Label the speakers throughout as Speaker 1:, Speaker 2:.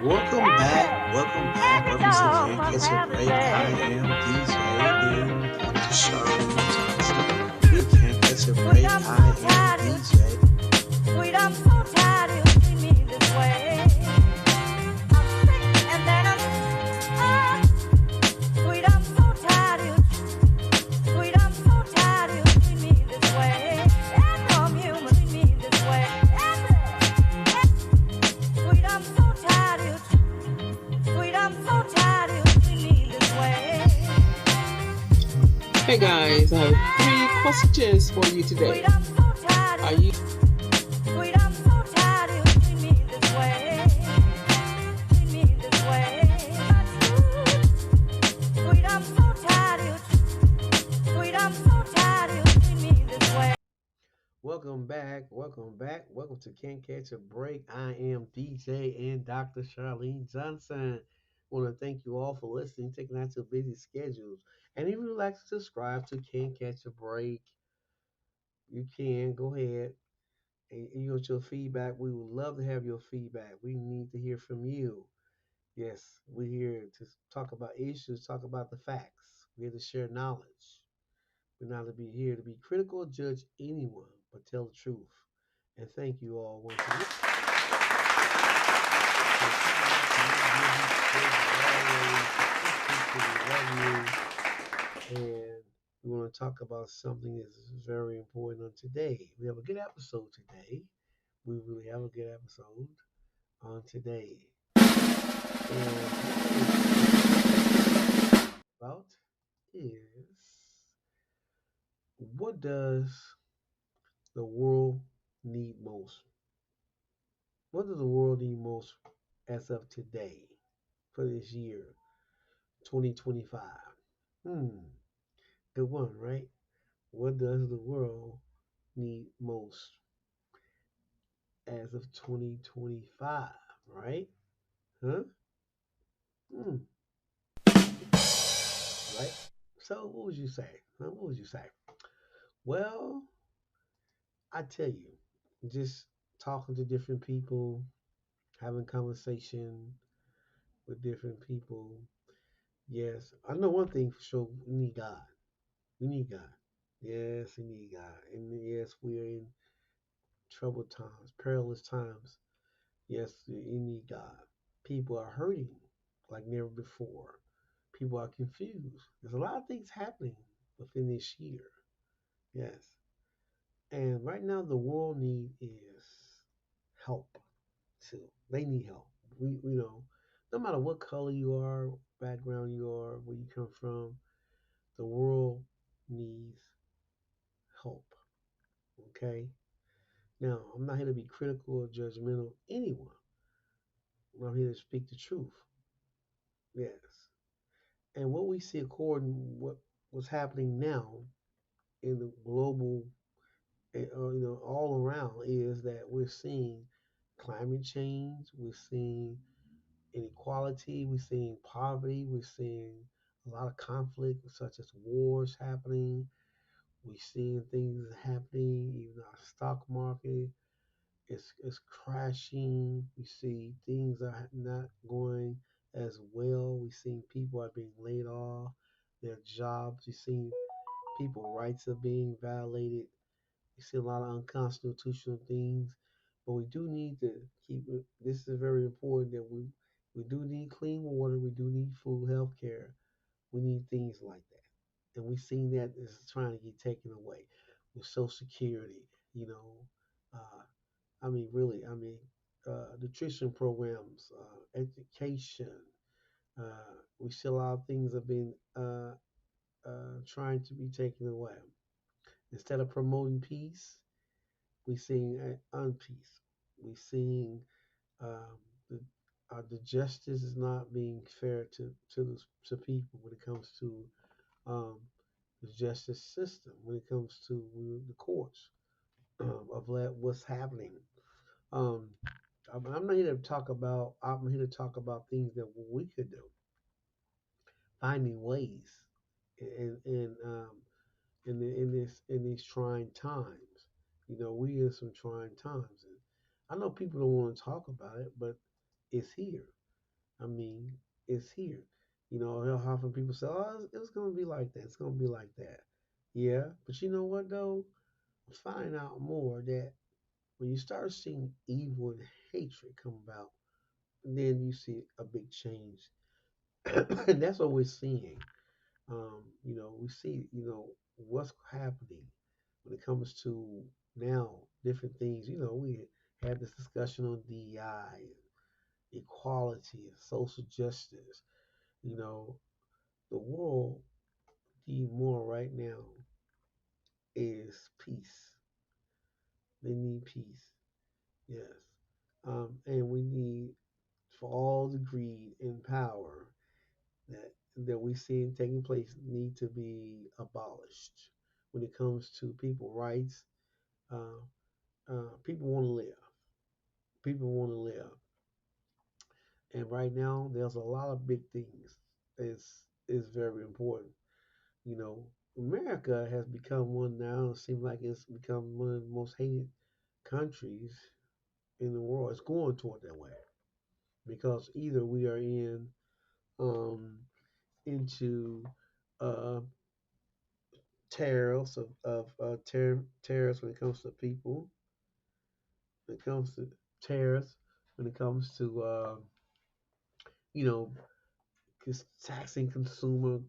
Speaker 1: Welcome back. Welcome back.
Speaker 2: Every
Speaker 1: Welcome to
Speaker 2: dog
Speaker 1: Can't
Speaker 2: must
Speaker 1: Catch a
Speaker 2: have a
Speaker 1: Break. I
Speaker 2: day.
Speaker 1: am DJ and Dr. Charlene Johnson. We can't catch a
Speaker 2: Sweet,
Speaker 1: break.
Speaker 2: I'm
Speaker 1: I
Speaker 2: so
Speaker 1: am
Speaker 2: tired.
Speaker 1: DJ.
Speaker 2: Sweet, I'm so tired. You treat me this way. I'm sick and then I'm sweet. I'm so tired. Sweet, I'm so tired. You treat me this way. And from human, treat me this way. Sweet, I'm so tired. Sweet, I'm so tired. You treat me this way.
Speaker 3: Hey guys, I have three questions for you today.
Speaker 2: Sweet, I'm so
Speaker 3: Are
Speaker 2: tired.
Speaker 3: you
Speaker 2: Sweet, I'm so tired. You treat me this way. Treat me this way. Sweet, I'm so tired. Sweet, I'm so tired. You treat me this way.
Speaker 1: Welcome back. Welcome back. Welcome to Can't Catch a Break. I am DJ and Dr. Charlene Johnson. Want to thank you all for listening, taking out your busy schedules. And if you'd like to subscribe to Can't Catch a Break, you can go ahead and you want your feedback. We would love to have your feedback. We need to hear from you. Yes, we're here to talk about issues, talk about the facts. We're here to share knowledge. We're not to be here to be critical or judge anyone, but tell the truth. And thank you all once again for taking out your busy schedule always. We love you. And we want to talk about something that's very important on today. We have a good episode today. We really have a good episode on today. And what we're talking about is what does the world need most? What does the world need most as of today for this year, 2025? Hmm, good one, right? What does the world need most as of 2025, right? Huh? Hmm, right? So, what would you say? Huh? What would you say? Well, I tell you, just talking to different people, having conversation with different people. Yes, I know one thing for sure. We need God. We need God. Yes, we need God. And yes, we are in troubled times, perilous times. Yes, we need God. People are hurting like never before. People are confused. There's a lot of things happening within this year. Yes. And right now, the world need is help too. They need help. We know, no matter what color you are, background you are, where you come from, the world needs help. Okay. Now, I'm not here to be critical or judgmental of anyone. I'm here to speak the truth. Yes. And what we see according what's happening now in the global, all around is that we're seeing climate change, we're seeing inequality, we're seeing poverty, we're seeing a lot of conflict, such as wars happening. We're seeing things happening, even our stock market is crashing. We see things are not going as well. We're seeing people are being laid off, their jobs. We're seeing people rights are being violated. We see a lot of unconstitutional things, but we do need to keep it. This is very important that we do need clean water. We do need food, health care. We need things like that, and we've seen that is trying to get taken away with Social Security. You know, uh, really, nutrition programs, education. We see a lot of things have been trying to be taken away. Instead of promoting peace, we're seeing unpeace. We're seeing um, the, the justice is not being fair to people when it comes to um, the justice system, when it comes to the courts of what's happening. Um, I'm not here to talk about. I'm here to talk about things that we could do, finding ways in these trying times. You know, we in some trying times, and I know people don't want to talk about it, but it's here. I mean, it's here. How often people say, "Oh, it's going to be like that. It's going to be like that." Yeah, but you know what though? Find out more that when you start seeing evil and hatred come about, then you see a big change, and that's what we're seeing. We see, what's happening when it comes to now different things. We had this discussion on DEI, equality, and social justice. You know, the world need more right now is peace. They need peace. Yes. And we need for all the greed and power that we see taking place need to be abolished. When it comes to people rights, uh, people want to live. People want to live, and right now there's a lot of big things. Is very important. You know, America has become one now. It seems like it's become one of the most hated countries in the world. It's going toward that way because either we are um, into uh, tariffs when it comes to people, when it comes to tariffs, when it comes to you know taxing consumer,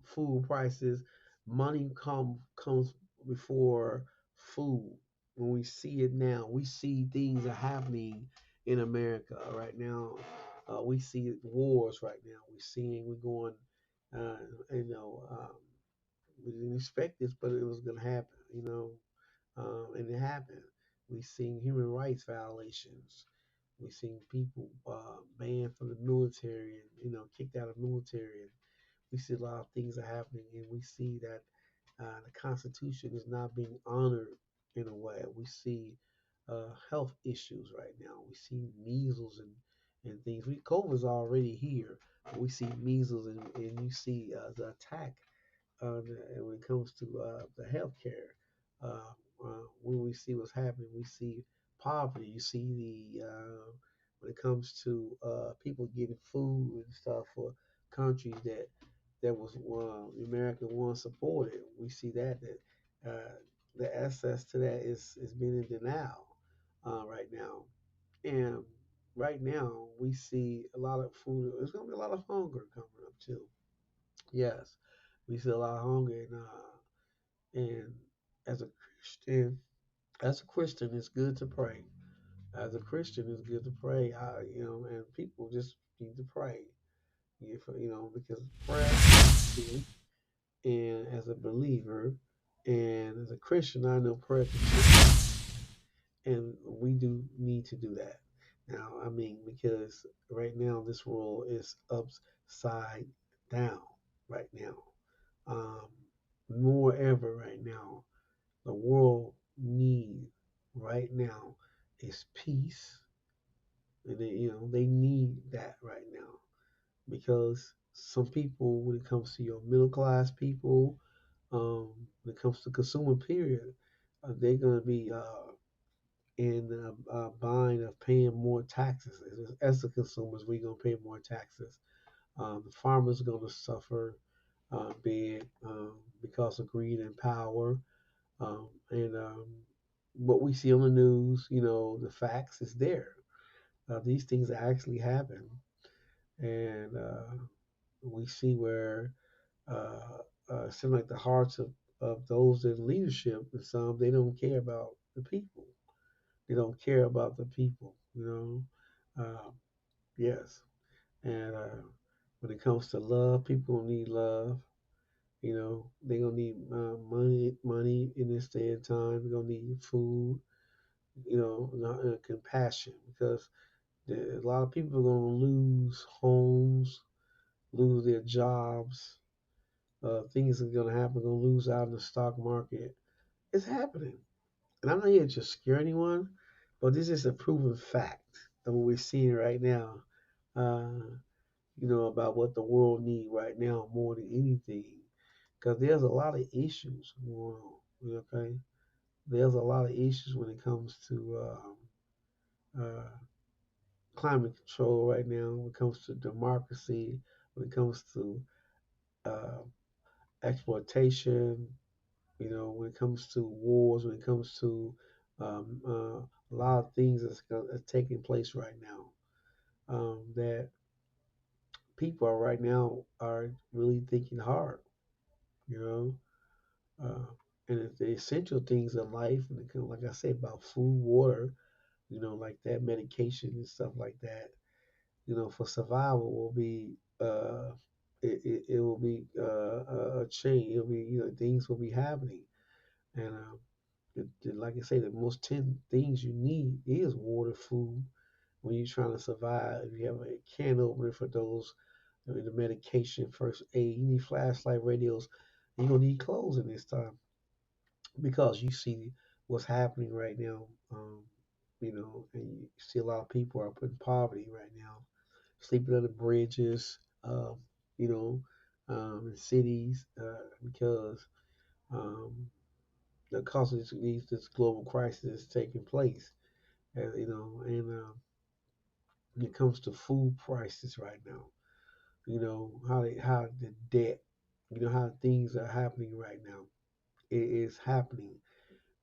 Speaker 1: food prices. Money comes before food. When we see it now, we see things are happening in America right now. We see wars right now. We're going, uh, you know, um, we didn't expect this, but it was going to happen, and it happened. We've seen human rights violations. We've seen people banned from the military and kicked out of the military. And we see a lot of things are happening, and we see that the Constitution is not being honored in a way. We see health issues right now. We see measles and things. COVID is already here. We see measles, and you see the attack when it comes to the healthcare. When we see what's happening, we see poverty. You see when it comes to people getting food and stuff for countries that was America once supported. We see the access to that is being in denial right now. And right now we see a lot of food. There's going to be a lot of hunger coming up too. Yes, we see a lot of hunger, and as a Christian, it's good to pray. As a Christian, it's good to pray. And people just need to pray. Because prayer can, and as a believer, and as a Christian, I know prayer can change, and we do need to do that. Now, I mean, because right now this world is upside down right now. Um, More ever right now, the world need right now is peace, and they need that right now because some people, when it comes to your middle class people, when it comes to consumer period, they're gonna be in the bind of paying more taxes. As the consumers, we're gonna pay more taxes. The farmers are gonna suffer big because of greed and power. And What we see on the news, the facts is there. These things actually happen, and we see where it seems like the hearts of those in leadership, and some they don't care about the people. They don't care about the people, yes, and when it comes to love, people need love. They're gonna need money in this day and time. They're gonna need food, compassion because a lot of people are going to lose homes, lose their jobs. Things are going to happen, going to lose out in the stock market. It's happening. And I'm not here to scare anyone, but this is a proven fact of what we're seeing right now, uh, about what the world needs right now more than anything. Because there's a lot of issues going on, okay? There's a lot of issues when it comes to climate control right now, when it comes to democracy, when it comes to uh, exploitation, when it comes to wars, when it comes to a lot of things that's taking place right now, that people are right now are really thinking hard, you know, uh, and it's the essential things in life, and it like I said about food, water, like that, medication and stuff like that, for survival will be it will be a change. It'll be things will be happening, and like I say, the most 10 things you need is water, food. When you're trying to survive, if you have a can opener for those, the medication, first aid, you need flashlight, radios. You're gonna need clothes in this time because you see what's happening right now. And you see a lot of people are put in poverty right now, sleeping under bridges, you know, in cities because um, the cause of this global crisis is taking place. And when it comes to food prices right now, how the debt, how things are happening right now. It is happening.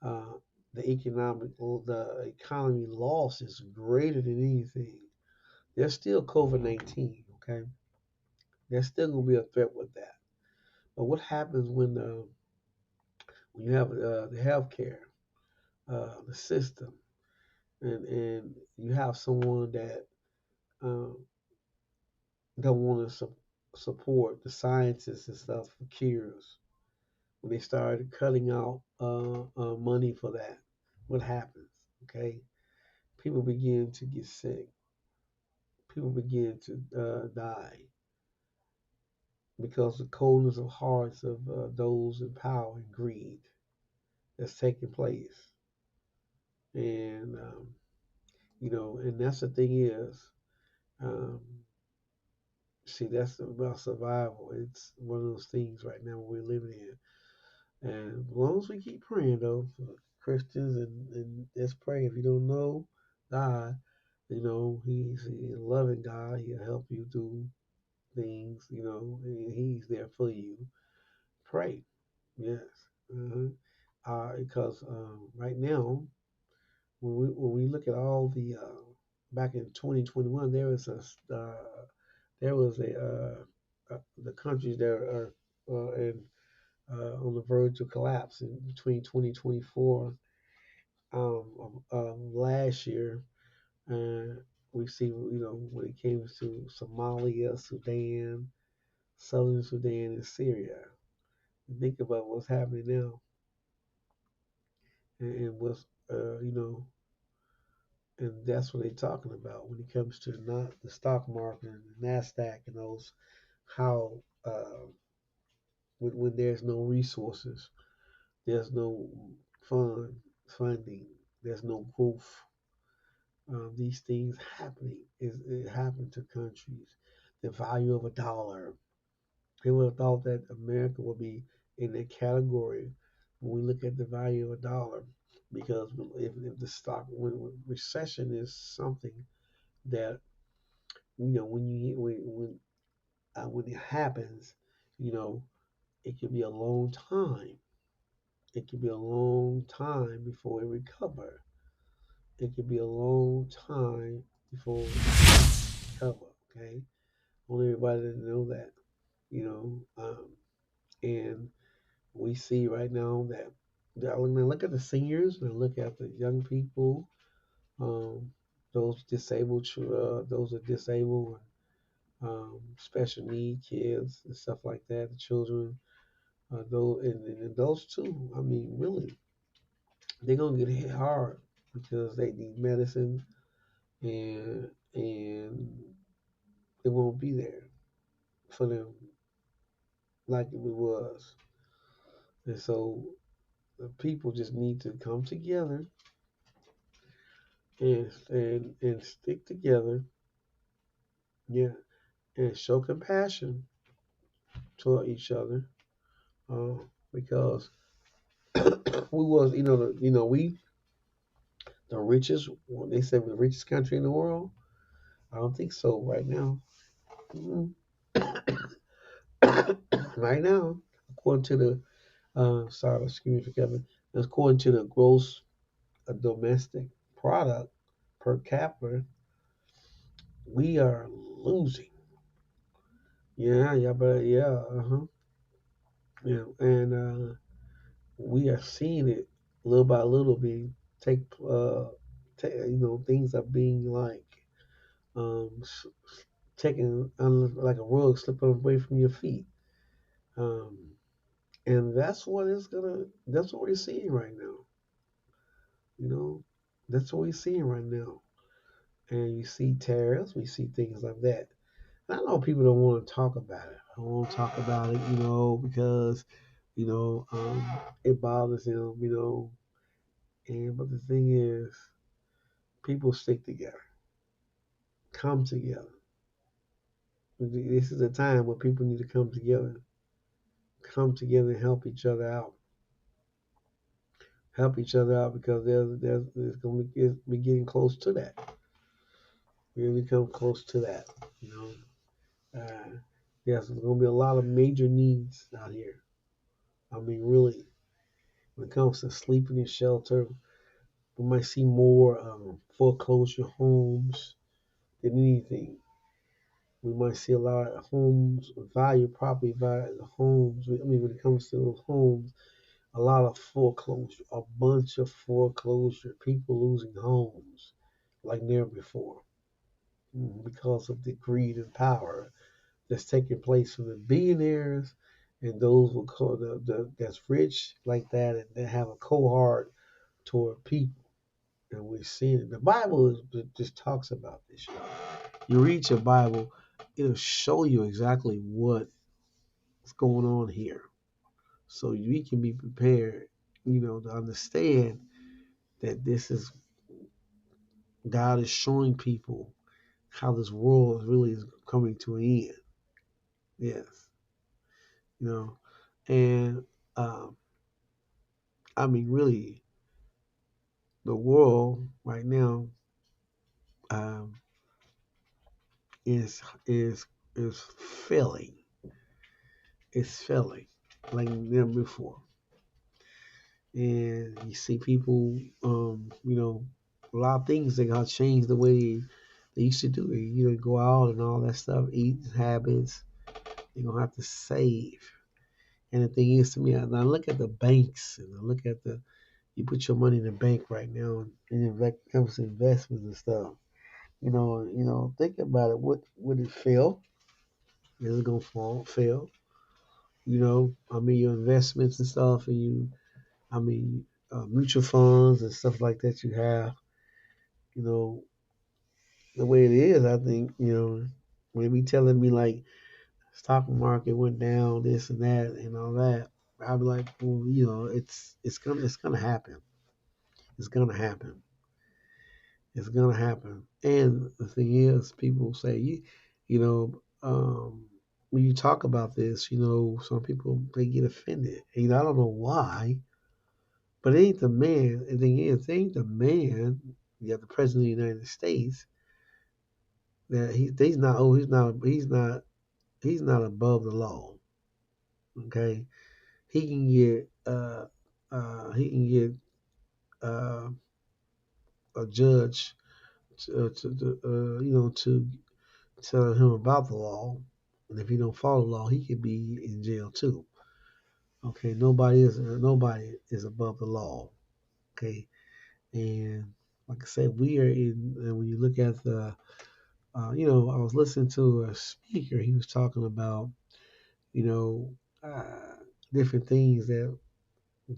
Speaker 1: Uh, the economy loss is greater than anything. There's still COVID-19. Okay, there's still gonna be a threat with that. But what happens when you have the healthcare, the system, and you have someone that um, don't want to support the scientists and stuff for cures? When they started cutting out money for that, what happens? Okay, people begin to get sick. People begin to die because the coldness of hearts of those in power and greed that's taking place. And that's the thing is, um, see, that's about survival. It's one of those things right now we're living in. And as long as we keep praying, though, for Christians, and just pray. If you don't know God, He's a loving God. He'll help you do things, and He's there for you. Pray. Yes. Uh-huh. Because right now, when we look at all the back in 2021, there was the countries that are on the verge of collapse in between 2024 last year. Uh, we see, when it came to Somalia, Sudan, Southern Sudan, and Syria. Think about what's happening now, and what's and that's what they're talking about when it comes to not the stock market and the Nasdaq and those, how when there's no resources, there's no funding, there's no growth. These things happening is it happened to countries. The value of a dollar. They would have thought that America would be in that category when we look at the value of a dollar, because if the stock when recession is something that when it happens, you know it could be a long time. It could be a long time before it recover. It could be a long time before it recover. Okay, I want everybody to know that. You know, and we see right now that when I look at the seniors and I look at the young people, um, those are disabled, special need kids and stuff like that, the children, and those two, I mean, really, they're gonna get hit hard because they need medicine, and it won't be there for them like it was. And so the people just need to come together and stick together, yeah, and show compassion toward each other, uh, because we was, we the richest. They said we're the richest country in the world. I don't think so right now. Mm. Right now, according to the sorry, excuse me for Kevin. According to the gross domestic product per capita, we are losing. Yeah, yeah, but yeah, yeah, and we are seeing it little by little being take, things are being like um, s- taken like a rug slipping away from your feet, um, and that's what we're seeing right now. You know, that's what we're seeing right now. And you see tariffs, we see things like that. And I know people don't want to talk about it. I don't want to talk about it, because it bothers them, And but the thing is, people stick together, come together. This is a time where people need to come together and help each other out because there's going to be getting close to that. We're going to come close to that, you know. Yes, there's going to be a lot of major needs out here. I mean, really, when it comes to sleeping and shelter, we might see more foreclosure homes than anything. We might see a lot of homes, property value, homes. I mean, when it comes to those homes, a lot of foreclosure, a bunch of foreclosure, people losing homes like never before because of the greed and power that's taking place from the billionaires and those who call that's rich like that and they have a cold heart toward people. And we're seeing it. The Bible just talks about this. You read your Bible, it'll show you exactly what's going on here. So we can be prepared, to understand that this is God is showing people how this world really is coming to an end. Yes, you know, and um, I mean, really, the world right now um, is is is failing. It's failing like never before. And you see people, a lot of things they got to change the way they used to do it. Go out and all that stuff, eat habits. They're gonna have to save. And the thing is, to me, I look at the banks and I look at you put your money in the bank right now, and when it comes to investments and stuff. Think about it. What would it fail? Is it gonna fail? I mean, your investments and stuff, and I mean, mutual funds and stuff like that you have, you know, the way it is, I think, when they be telling me like stock market went down, this and that and all that, I'll be like, well, it's gonna happen. It's gonna happen. It's gonna happen. And the thing is, people say when you talk about this, some people they get offended. And, I don't know why, but it ain't the man. The thing is, it ain't the man. Yeah, the president of the United States that he's not. Oh, he's not above the law. Okay, he can get he can get uh, a judge to tell him about the law, and if he don't follow the law, he could be in jail too. Okay, nobody is above the law. Okay, and like I said, we are in. And when you look at I was listening to a speaker. He was talking about you know uh, different things that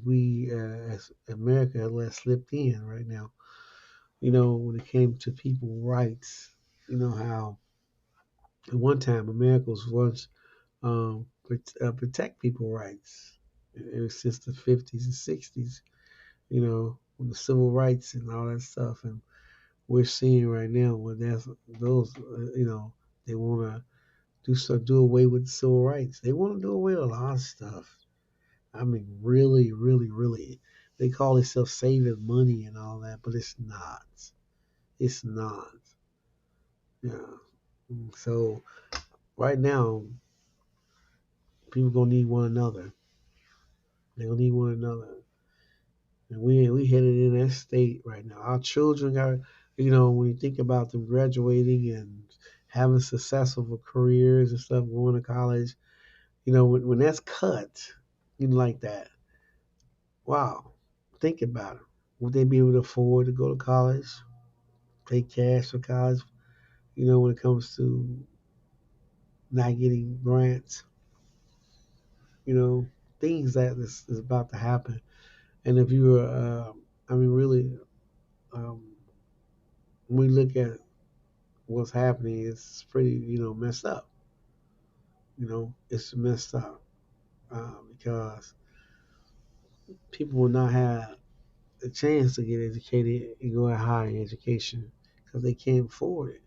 Speaker 1: we as America has let slipped in right now. When it came to people rights, how at one time America was once protect people rights. It was since the 50s and 60s, with the civil rights and all that stuff. And we're seeing right now where those, they want to do away with civil rights. They want to do away with a lot of stuff. I mean, really, really, really. They call themselves saving money and all that, but it's not. It's not. Yeah. So right now, people gonna need one another. They gonna need one another, and we headed in that state right now. Our children got, when you think about them graduating and having successful careers and stuff, going to college, when that's cut, like that, wow, think about it. Would they be able to afford to go to college, pay cash for college? When it comes to not getting grants, things that is about to happen. And if you were, I mean, really, um, when we look at what's happening, it's pretty, messed up. It's messed up because people will not have a chance to get educated and go at higher education because they can't afford it.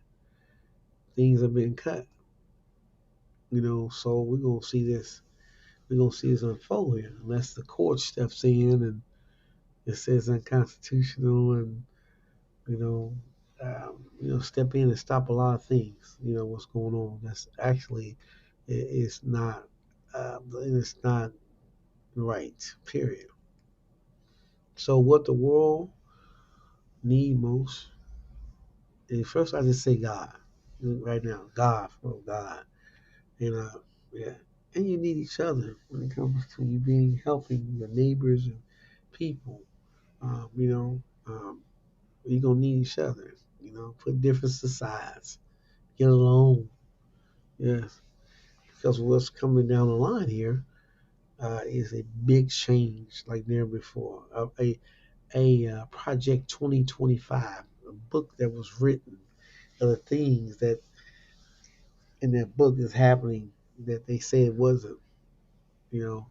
Speaker 1: Things have been cut, so we're gonna see this. We're gonna see this unfold here unless the court steps in and it says unconstitutional and you know, step in and stop a lot of things. What's going on. That's actually it's not it's not right. Period. So what the world need most is first I just say God right now. God for God and yeah, and you need each other when it comes to you being helping your neighbors and people. Um, you know, um, you're gonna need each other. Put differences aside. Get along. Yes, because what's coming down the line here is a big change like never before. A Project 2025, a book that was written of the things that in that book is happening that they said wasn't,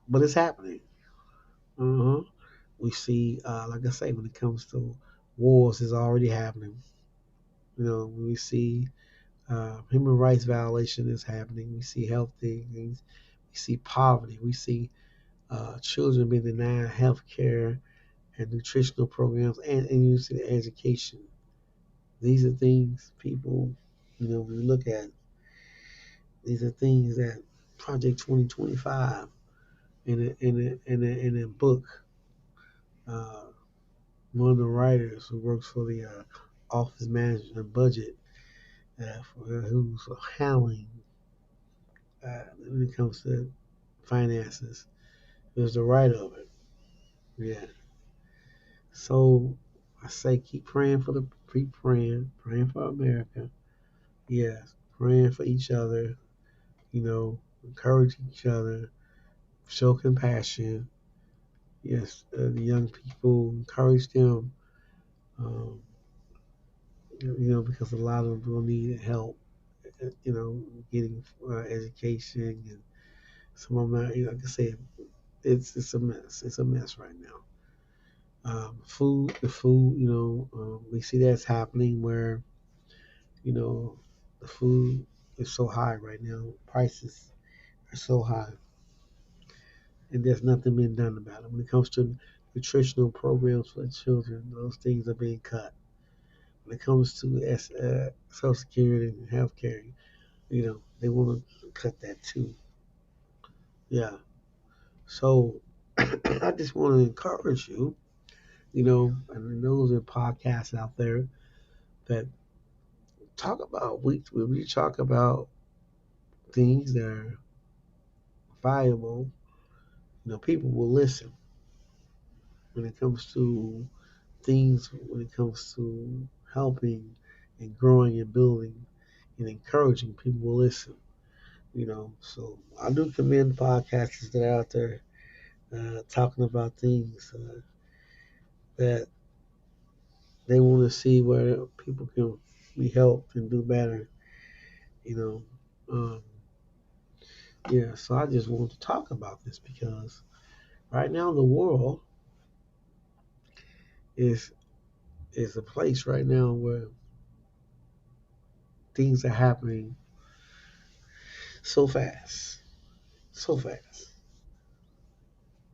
Speaker 1: but it's happening. Uh-huh. We see, like I say, when it comes to wars, is already happening. We see human rights violation is happening. We see health things. We see poverty. We see children being denied health care and nutritional programs and using education. These are things people, when we look at, these are things that Project 2025 in a book, uh, one of the writers who works for the Office Management and Budget, who's handling when it comes to finances, is the writer of it. Yeah. So I say keep praying for America. Yes, praying for each other. Encourage each other, show compassion. Yes, the young people encourage them. Um, because a lot of them will need help. Getting education, and some of them, like I said, it's a mess. It's a mess right now. The food, we see that's happening where You know, the food is so high right now. Prices are so high, and there's nothing being done about it. When it comes to nutritional programs for the children, those things are being cut. When it comes to Social Security and health care, they want to cut that too. Yeah. So I just want to encourage you, and those in podcasts out there that we talk about things that are valuable, people will listen when it comes to things, when it comes to helping and growing and building and encouraging people will listen. So I do commend podcasters that are out there talking about things that they want to see where people can be helped and do better. You know, um, yeah. So I just want to talk about this because right now the world is is a place right now where things are happening so fast, so fast.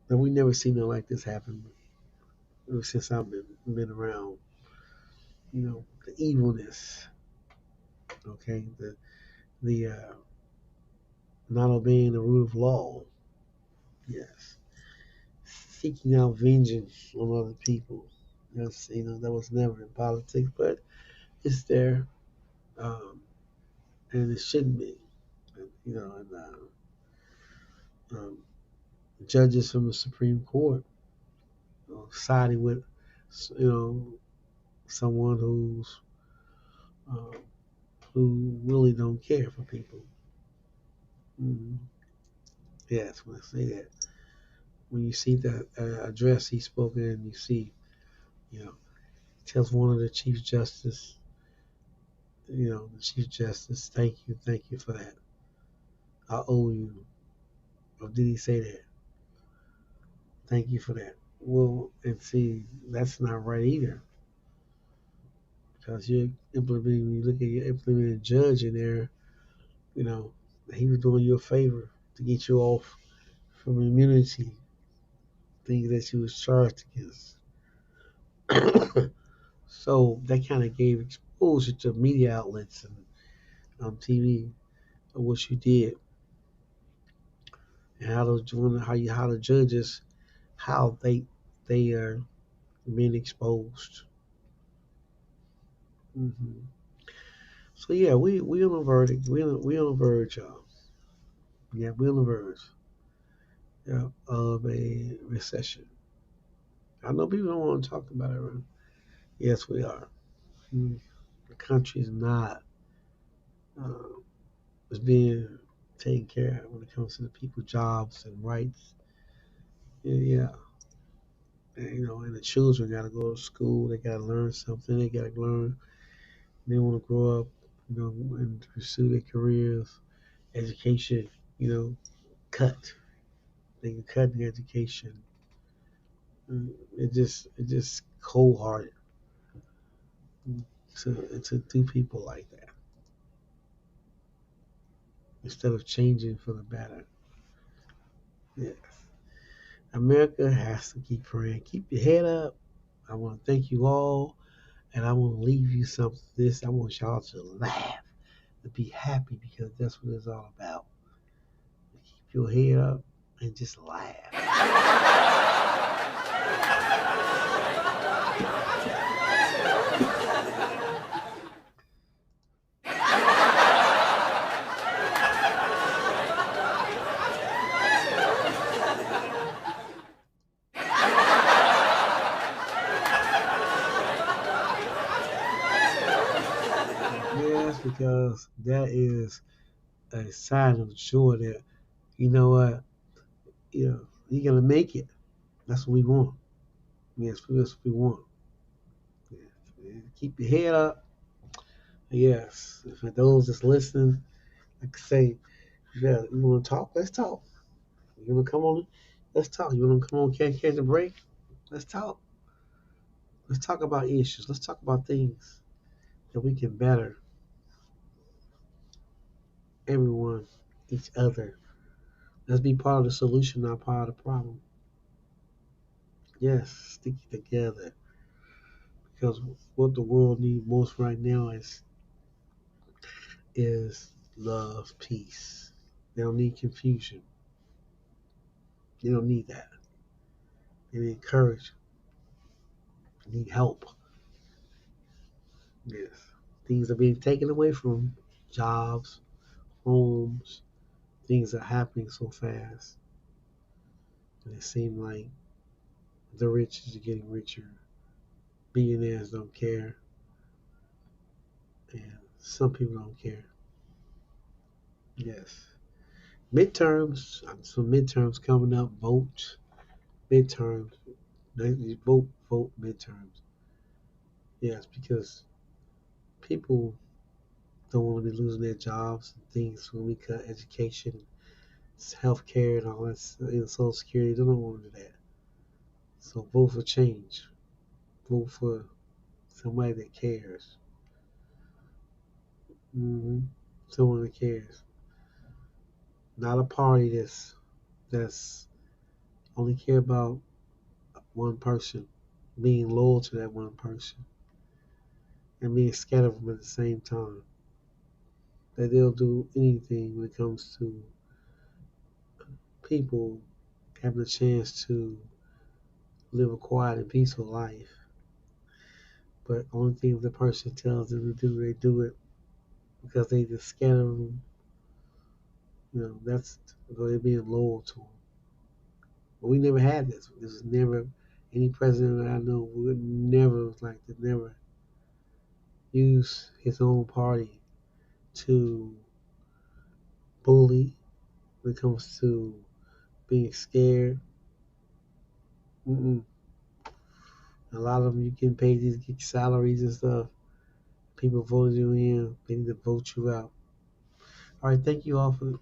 Speaker 1: And we never seen nothing like this happen ever since I've been around. The evilness, Okay, the not obeying the rule of law. Yes, seeking out vengeance on other people. That's that was never in politics, but it's there, um, and it shouldn't be. And judges from the Supreme Court siding with you know someone uh, who really don't care for people. Mm, yes, when I say that, when you see that address he spoke in, you see, you know, tells one of the Chief Justice, the Chief Justice, thank you for that. I owe you. Or did he say that? Thank you for that. Well, and see, that's not right either. Because you look at your implementing judge in there, you know, he was doing you a favor to get you off from immunity, things that you was charged against. So that kind of gave exposure to media outlets and TV of what you did and how the judges how they are being exposed. Hmm. So yeah, we on the verdict. We on the verge, y'all. Yeah, we on the verge, yeah, of a recession. I know people don't want to talk about it. Right? Yes, we are. Mm. The country is not uh, is being taken care of when it comes to the people, jobs, and rights. Yeah, yeah. And the children got to go to school. They got to learn something. They got to learn. They want to grow up, and pursue their careers. Education, cut. They can cut the education. It just cold hearted to do people like that instead of changing for the better. Yeah. America has to keep praying. Keep your head up. I want to thank you all, and I want to leave you something. This I want y'all to laugh, to be happy because that's what it's all about. Keep your head up and just laugh. Yes, because that is a sign of joy that you know what, you're gonna make it. That's what we want. Yes, that's what we want. Yes. Keep your head up. Yes. For those that's listening, like I say, yeah, you want to talk? Let's talk. You want to come on? Let's talk. You want to come on? Can't catch a break? Let's talk. Let's talk about issues. Let's talk about things that we can better everyone, each other. Let's be part of the solution, not part of the problem. Yes, stick together because what the world needs most right now is love, peace. They don't need confusion. They don't need that. They need encouragement. They need help. Yes. Things are being taken away from them. Jobs, homes, things are happening so fast. And it seems like the rich is getting richer. Billionaires don't care. And some people don't care. Yes. Midterms, some midterms coming up. Vote. Midterms. Vote, vote, midterms. Yes, because people don't want to be losing their jobs and things when we cut education, health care, and all that, Social Security. They don't want to do that. So vote for change. Vote for somebody that cares. Hmm. Someone that cares. Not a party that's only care about one person, being loyal to that one person, and being scared of them at the same time. that they'll do anything when it comes to people having a chance to live a quiet and peaceful life. But only thing if the person tells them to do, they do it because they just scared of them. That's they're being loyal to them. But we never had this. This was never any president that I know would never like to never use his own party to bully when it comes to being scared. Mm-mm. A lot of them, you getting paid these get salaries and stuff. People voted you in. They need to vote you out. All right, thank you all for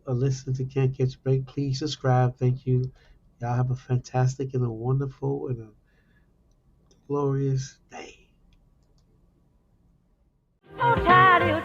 Speaker 1: listening to Can't Catch a Break. Please subscribe. Thank you. Y'all have a fantastic and a wonderful and a glorious day.
Speaker 2: So tired